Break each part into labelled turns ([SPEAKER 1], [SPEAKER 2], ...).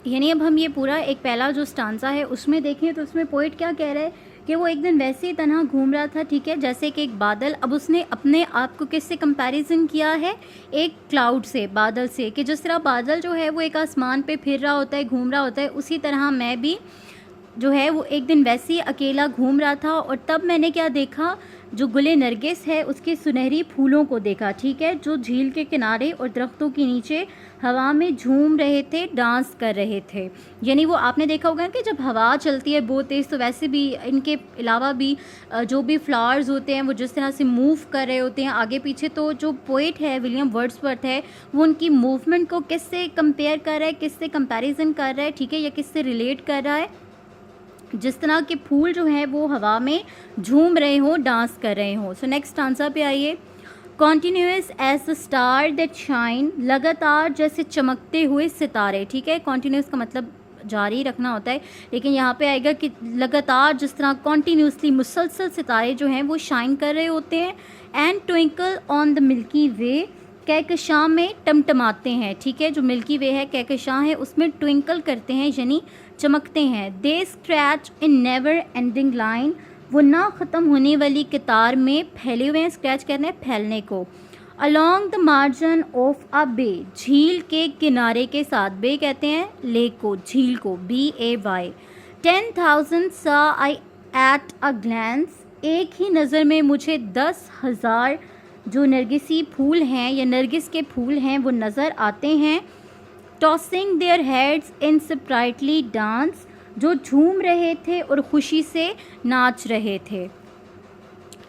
[SPEAKER 1] यानी अब हम ये पूरा एक पहला जो स्टांजा है उसमें देखें तो उसमें पोइट क्या कह रहा है कि वो एक दिन वैसे ही तन्हा घूम रहा था, ठीक है, जैसे कि एक बादल। अब उसने अपने आप को किससे कंपैरिजन किया है? एक क्लाउड से, बादल से, कि जिस तरह बादल जो है वो एक आसमान पे फिर रहा होता है, घूम रहा होता है, उसी तरह मैं भी जो है वो एक दिन वैसे ही अकेला घूम रहा था। और तब मैंने क्या देखा? जो गुले नरगिस है उसके सुनहरी फूलों को देखा, ठीक है, जो झील के किनारे और दरख्तों के नीचे हवा में झूम रहे थे, डांस कर रहे थे। यानी वो आपने देखा होगा कि जब हवा चलती है बहुत तेज़, तो वैसे भी इनके अलावा भी जो भी फ्लावर्स होते हैं वो जिस तरह से मूव कर रहे होते हैं आगे पीछे। तो जो पोइट है विलियम वर्ड्सवर्थ है, वो उनकी मूवमेंट को किससे कंपेयर कर रहा है, किससे कंपैरिजन कर रहा है, ठीक है, या किससे रिलेट कर रहा है? जिस तरह के फूल जो हैं वो हवा में झूम रहे हों, डांस कर रहे हों। सो नेक्स्ट आंसर पे आइए। Continuous as the star that shine, लगातार जैसे चमकते हुए सितारे, ठीक है। कॉन्टीन्यूस का मतलब जारी रखना होता है, लेकिन यहाँ पे आएगा कि लगातार जिस तरह कॉन्टीन्यूसली मुसलसल सितारे जो हैं वो शाइन कर रहे होते हैं। And twinkle on the Milky Way, कहकशां में टमटमाते हैं, ठीक है, जो मिल्की वे है, कहकशां है, उसमें ट्विंकल करते हैं यानी चमकते हैं। They scratch in never ending line, वो ना ख़त्म होने वाली कतार में फैले हुए हैं। स्क्रैच कहते हैं फैलने को। Along the margin of a bay, झील के किनारे के साथ, बे कहते हैं लेक को, झील को, BAY। 10,000 सा आई एट अ ग्लैंस, एक ही नज़र में मुझे 10,000 जो नरगिसी फूल हैं या नरगिस के फूल हैं वो नज़र आते हैं। Tossing their heads in sprightly dance, जो झूम रहे थे और खुशी से नाच रहे थे,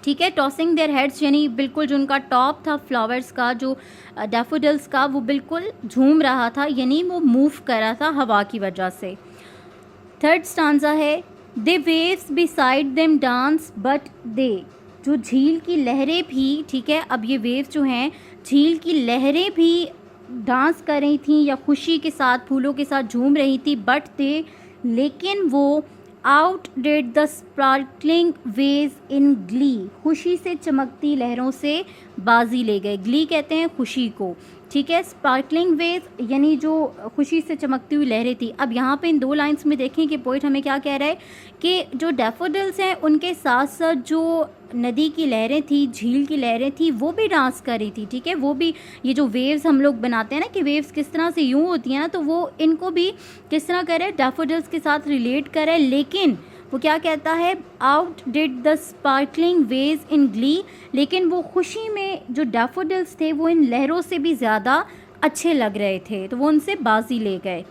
[SPEAKER 1] ठीक है। टॉसिंग देयर हेड्स यानी बिल्कुल जो उनका टॉप था फ्लावर्स का, जो डैफोडिल्स का, वो बिल्कुल झूम रहा था, यानी वो मूव कर रहा था हवा की वजह से। थर्ड स्टांजा है। The waves beside them dance but they, जो झील की लहरें भी, ठीक है, अब ये वेव जो हैं झील की लहरें भी डांस कर रही थी या खुशी के साथ फूलों के साथ झूम रही थी, बट दे, लेकिन वो out did the sparkling ways in Glee, खुशी से चमकती लहरों से बाजी ले गए। ग्ली कहते हैं खुशी को, ठीक है। स्पार्कलिंग वेज यानी जो खुशी से चमकती हुई लहरें थी। अब यहाँ पे इन दो लाइंस में देखें कि पोइट हमें क्या कह रहा है कि जो डैफोडिल्स हैं उनके साथ साथ जो नदी की लहरें थी, झील की लहरें थी, वो भी डांस कर रही थी, ठीक है। वो भी, ये जो वेव्स हम लोग बनाते हैं ना कि वेव्स किस तरह से यूँ होती हैं ना, तो वो इनको भी किस तरह कर रहे हैं, डैफोडिल्स के साथ रिलेट कर रहा है। लेकिन वो क्या कहता है? Out did the sparkling ways in Glee, लेकिन वो खुशी में जो डैफोडिल्स थे वो इन लहरों से भी ज़्यादा अच्छे लग रहे थे, तो वो उनसे बाजी ले गए।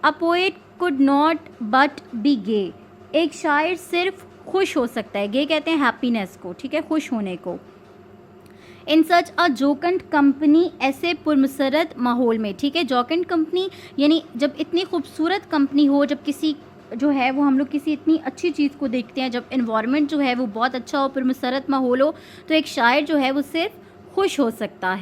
[SPEAKER 1] A poet could not but be gay, एक शायर सिर्फ खुश हो सकता है। गे कहते हैं हैप्पीनेस को, ठीक है, खुश होने को। इन सच अ जोकेंट कंपनी, ऐसे पुरमसरत माहौल में, ठीक है। जोकेंट कंपनी यानी जब इतनी खूबसूरत कंपनी हो, जब किसी जो है वो हम लोग किसी इतनी अच्छी चीज़ को देखते हैं, जब इन्वायरमेंट जो है वो बहुत अच्छा हो, पुरमसरत माहौल हो, तो एक शायर जो है वो सिर्फ खुश हो सकता है।